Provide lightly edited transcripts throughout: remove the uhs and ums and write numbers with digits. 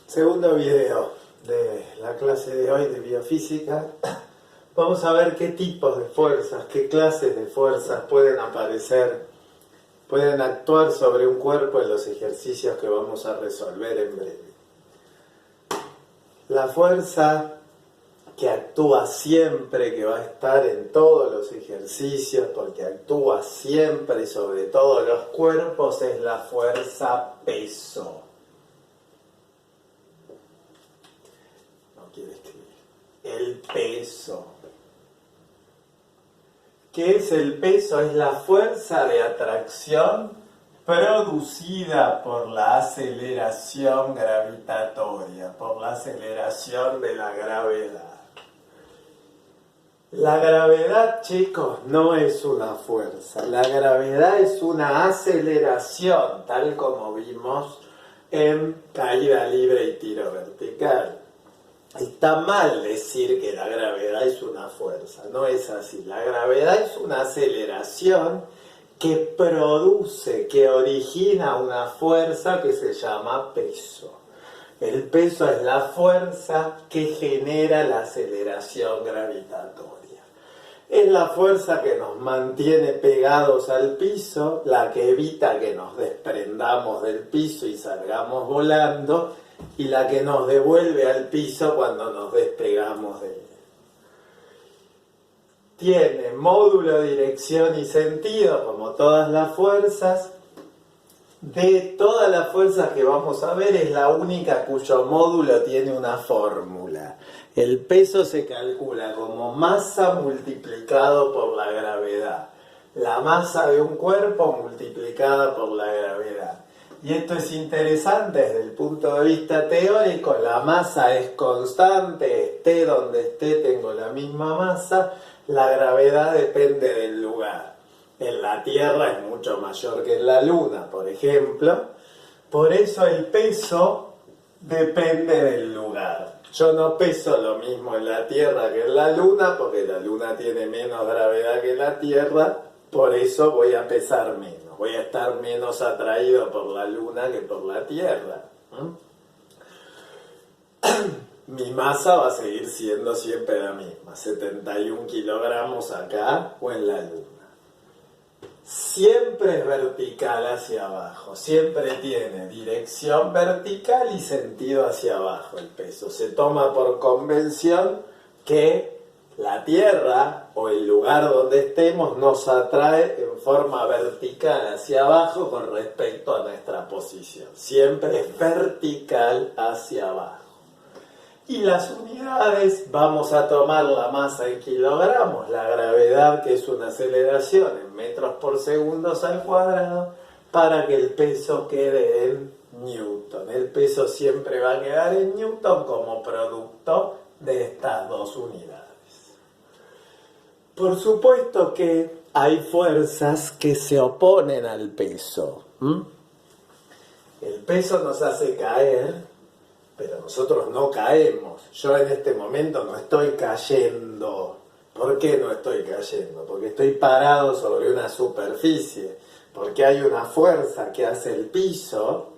Segundo video de la clase de hoy de biofísica. Vamos a ver qué tipos de fuerzas, qué clases de fuerzas pueden aparecer, pueden actuar sobre un cuerpo en los ejercicios que vamos a resolver en breve. La fuerza que actúa siempre, que va a estar en todos los ejercicios, porque actúa siempre sobre todos los cuerpos, es la fuerza peso. Quiere escribir. El peso. ¿Qué es el peso? Es la fuerza de atracción producida por la aceleración gravitatoria, por la aceleración de la gravedad. La gravedad, chicos, no es una fuerza. La gravedad es una aceleración, tal como vimos en caída libre y tiro vertical. Está mal decir que la gravedad es una fuerza, no es así. La gravedad es una aceleración que produce, que origina una fuerza que se llama peso. El peso es la fuerza que genera la aceleración gravitatoria. Es la fuerza que nos mantiene pegados al piso, la que evita que nos desprendamos del piso y salgamos volando, y la que nos devuelve al piso cuando nos despegamos de él. Tiene módulo, dirección y sentido, como todas las fuerzas. De todas las fuerzas que vamos a ver, es la única cuyo módulo tiene una fórmula. El peso se calcula como masa multiplicado por la gravedad. La masa de un cuerpo multiplicada por la gravedad. Y esto es interesante desde el punto de vista teórico. La masa es constante, esté donde esté, tengo la misma masa. La gravedad depende del lugar. En la Tierra es mucho mayor que en la Luna, por ejemplo. Por eso el peso depende del lugar. Yo no peso lo mismo en la Tierra que en la Luna, porque la Luna tiene menos gravedad que la Tierra. Por eso voy a pesar menos. Voy a estar menos atraído por la Luna que por la Tierra. Mi masa va a seguir siendo siempre la misma, 71 kilogramos acá o en la Luna. Siempre es vertical hacia abajo, siempre tiene dirección vertical y sentido hacia abajo el peso. Se toma por convención que la Tierra o el lugar donde estemos nos atrae en forma vertical hacia abajo con respecto a nuestra posición. Siempre es vertical hacia abajo. Y las unidades, vamos a tomar la masa en kilogramos, la gravedad, que es una aceleración en metros por segundos al cuadrado, para que el peso quede en Newton. El peso siempre va a quedar en Newton como producto de estas dos unidades. Por supuesto que hay fuerzas que se oponen al peso. El peso nos hace caer, pero nosotros no caemos. Yo en este momento no estoy cayendo. ¿Por qué no estoy cayendo? Porque estoy parado sobre una superficie. Porque hay una fuerza que hace el piso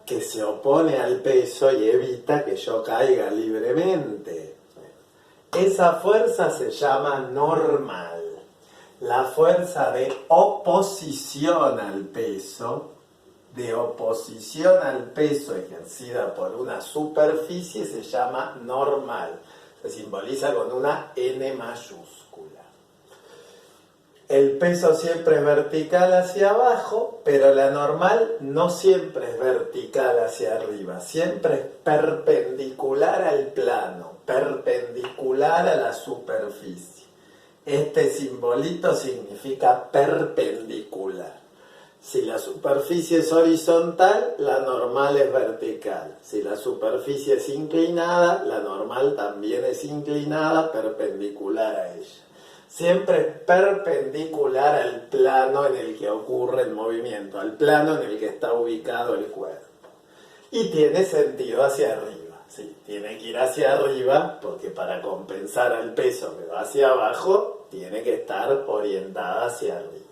que se opone al peso y evita que yo caiga libremente. Esa fuerza se llama normal. La fuerza de oposición al peso, ejercida por una superficie, se llama normal. Se simboliza con una N mayúscula. El peso siempre es vertical hacia abajo, pero la normal no siempre es vertical hacia arriba, siempre es perpendicular al plano, perpendicular a la superficie. Este simbolito significa perpendicular. Si la superficie es horizontal, la normal es vertical. Si la superficie es inclinada, la normal también es inclinada, perpendicular a ella. Siempre es perpendicular al plano en el que ocurre el movimiento, al plano en el que está ubicado el cuerpo. Y tiene sentido hacia arriba. Sí, tiene que ir hacia arriba porque para compensar al peso que va hacia abajo, tiene que estar orientada hacia arriba.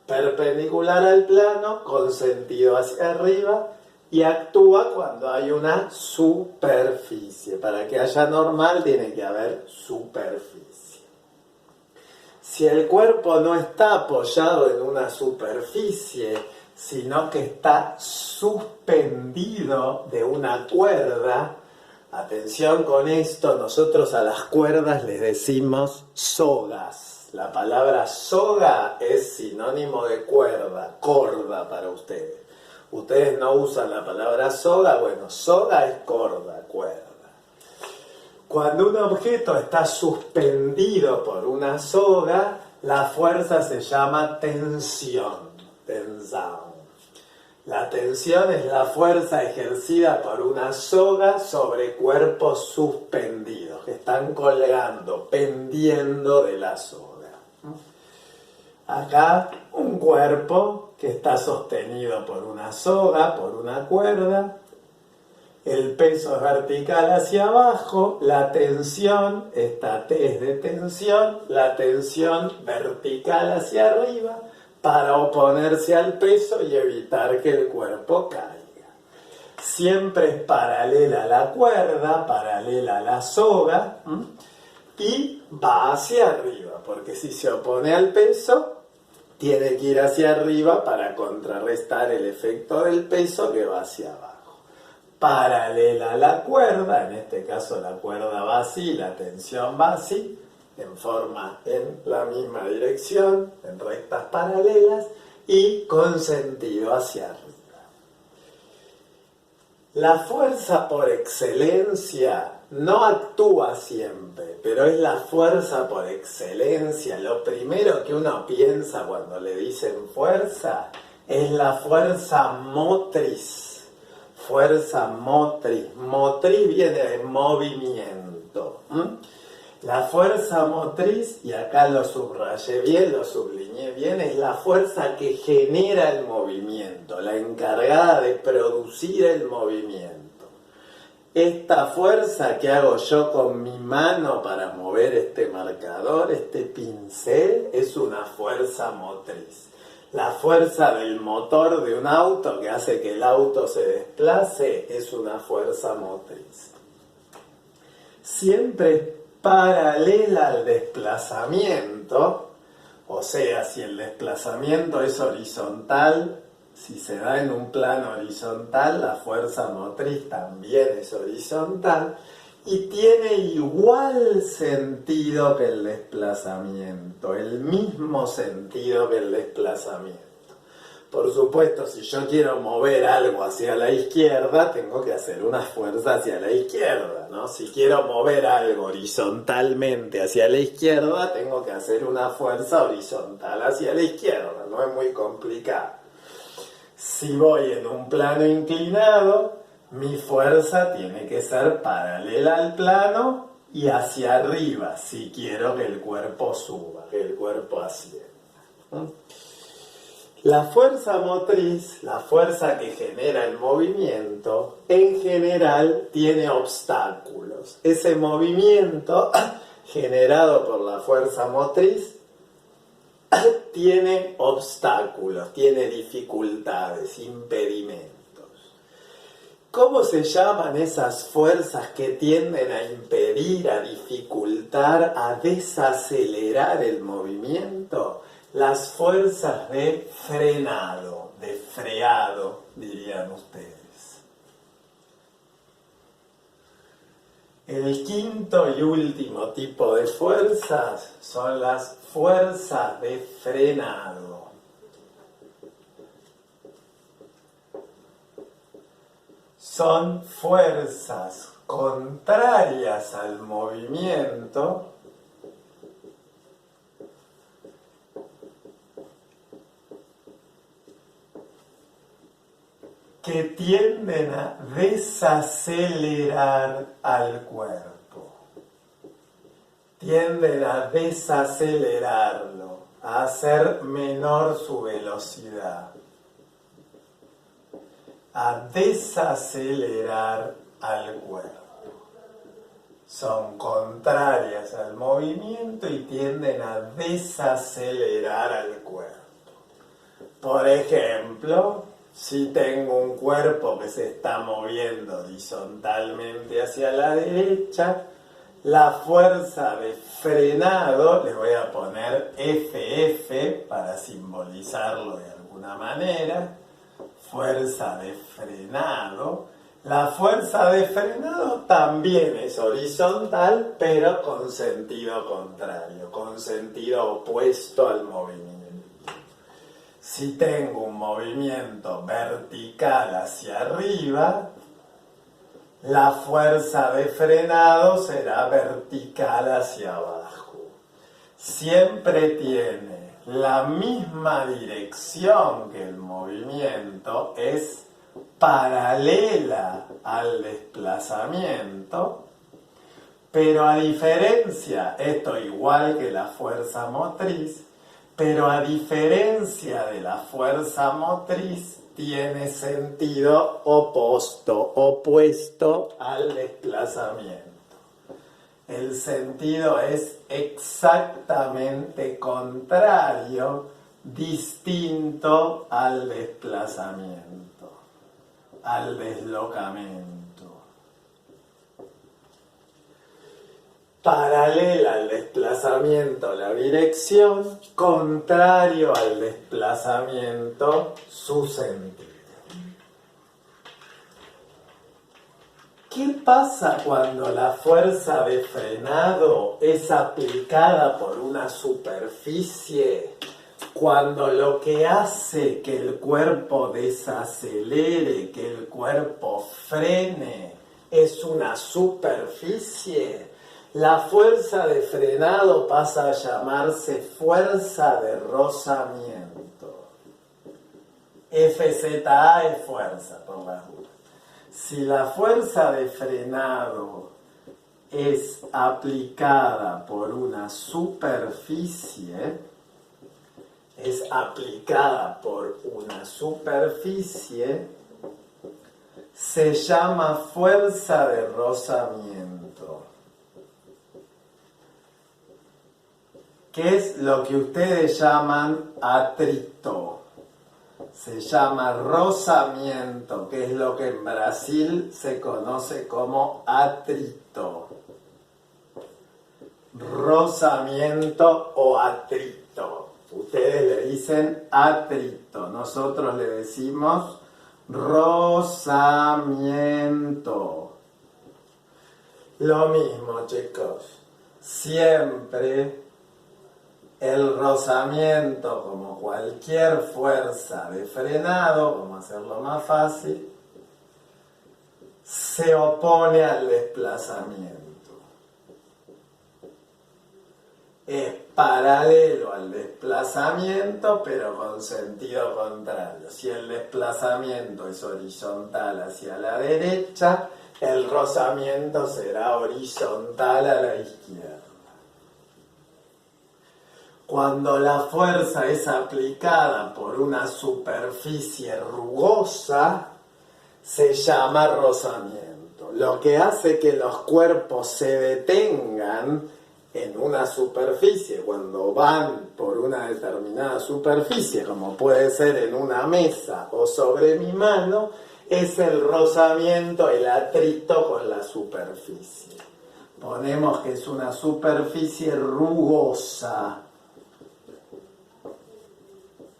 Perpendicular al plano, con sentido hacia arriba, y actúa cuando hay una superficie. Para que haya normal tiene que haber superficie. Si el cuerpo no está apoyado en una superficie, sino que está suspendido de una cuerda, atención con esto, nosotros a las cuerdas les decimos sogas. La palabra soga es sinónimo de cuerda, corda para ustedes. Ustedes no usan la palabra soga, bueno, soga es corda, cuerda. Cuando un objeto está suspendido por una soga, la fuerza se llama tensión, tensión. La tensión es la fuerza ejercida por una soga sobre cuerpos suspendidos, que están colgando, pendiendo de la soga. Acá un cuerpo que está sostenido por una soga, por una cuerda. El peso es vertical hacia abajo, la tensión, esta T es de tensión, la tensión vertical hacia arriba para oponerse al peso y evitar que el cuerpo caiga. Siempre es paralela a la cuerda, paralela a la soga y va hacia arriba, porque si se opone al peso, tiene que ir hacia arriba para contrarrestar el efecto del peso que va hacia abajo. Paralela a la cuerda, en este caso la cuerda va así, la tensión va así, en la misma dirección, en rectas paralelas y con sentido hacia arriba. La fuerza por excelencia no actúa siempre, pero es la fuerza por excelencia. Lo primero que uno piensa cuando le dicen fuerza es la fuerza motriz. Fuerza motriz. Motriz viene de movimiento. La fuerza motriz, y acá lo subrayé bien, lo sublineé bien, es la fuerza que genera el movimiento, la encargada de producir el movimiento. Esta fuerza que hago yo con mi mano para mover este marcador, este pincel, es una fuerza motriz. La fuerza del motor de un auto que hace que el auto se desplace es una fuerza motriz. Siempre paralela al desplazamiento, o sea, si el desplazamiento es horizontal, si se da en un plano horizontal, la fuerza motriz también es horizontal y tiene igual sentido que el desplazamiento, el mismo sentido que el desplazamiento. Por supuesto, si yo quiero mover algo hacia la izquierda, tengo que hacer una fuerza hacia la izquierda, ¿no? Si quiero mover algo horizontalmente hacia la izquierda, tengo que hacer una fuerza horizontal hacia la izquierda, no es muy complicado. Si voy en un plano inclinado, mi fuerza tiene que ser paralela al plano y hacia arriba, si quiero que el cuerpo suba, que el cuerpo ascienda. La fuerza motriz, la fuerza que genera el movimiento, en general tiene obstáculos. Ese movimiento generado por la fuerza motriz tiene obstáculos, tiene dificultades, impedimentos. ¿Cómo se llaman esas fuerzas que tienden a impedir, a dificultar, a desacelerar el movimiento? Las fuerzas de frenado, de freado, dirían ustedes. El quinto y último tipo de fuerzas son las fuerzas de frenado. Son fuerzas contrarias al movimiento que tienden a desacelerar al cuerpo. Tienden a desacelerarlo, a hacer menor su velocidad. A desacelerar al cuerpo. Son contrarias al movimiento y tienden a desacelerar al cuerpo. Por ejemplo, Si tengo un cuerpo que se está moviendo horizontalmente hacia la derecha, la fuerza de frenado, le voy a poner FF para simbolizarlo de alguna manera, fuerza de frenado. La fuerza de frenado también es horizontal, pero con sentido contrario, con sentido opuesto al movimiento. Si tengo un movimiento vertical hacia arriba, la fuerza de frenado será vertical hacia abajo. Siempre tiene la misma dirección que el movimiento, es paralela al desplazamiento, pero a diferencia, esto igual que la fuerza motriz, pero a diferencia de la fuerza motriz, tiene sentido opuesto al desplazamiento. El sentido es exactamente contrario, distinto al desplazamiento, al deslocamiento. Paralela al desplazamiento la dirección, contrario al desplazamiento su sentido. ¿Qué pasa cuando la fuerza de frenado es aplicada por una superficie? Cuando lo que hace que el cuerpo desacelere, que el cuerpo frene, es una superficie, la fuerza de frenado pasa a llamarse fuerza de rozamiento. FZA es fuerza, por las dudas. Si la fuerza de frenado es aplicada por una superficie, se llama fuerza de rozamiento. ¿Qué es lo que ustedes llaman atrito? Se llama rozamiento, que es lo que en Brasil se conoce como atrito. Rozamiento o atrito. Ustedes le dicen atrito, nosotros le decimos rozamiento. Lo mismo, chicos. Siempre el rozamiento, como cualquier fuerza de frenado, vamos a hacerlo más fácil, se opone al desplazamiento. Es paralelo al desplazamiento, pero con sentido contrario. Si el desplazamiento es horizontal hacia la derecha, el rozamiento será horizontal a la izquierda. Cuando la fuerza es aplicada por una superficie rugosa, se llama rozamiento. Lo que hace que los cuerpos se detengan en una superficie, cuando van por una determinada superficie, como puede ser en una mesa o sobre mi mano, es el rozamiento, el atrito con la superficie. Ponemos que es una superficie rugosa.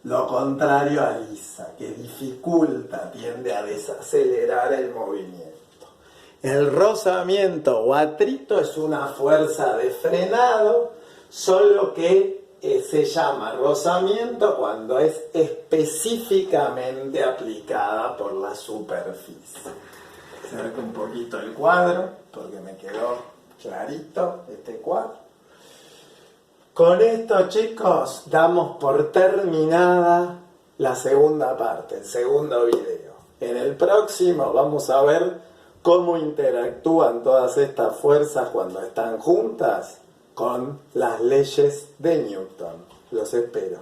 Lo contrario a lisa, que dificulta, tiende a desacelerar el movimiento. El rozamiento o atrito es una fuerza de frenado, solo que se llama rozamiento cuando es específicamente aplicada por la superficie. Acerco un poquito el cuadro, porque me quedó clarito este cuadro. Con esto, chicos, damos por terminada la segunda parte, el segundo video. En el próximo vamos a ver cómo interactúan todas estas fuerzas cuando están juntas con las leyes de Newton. Los espero.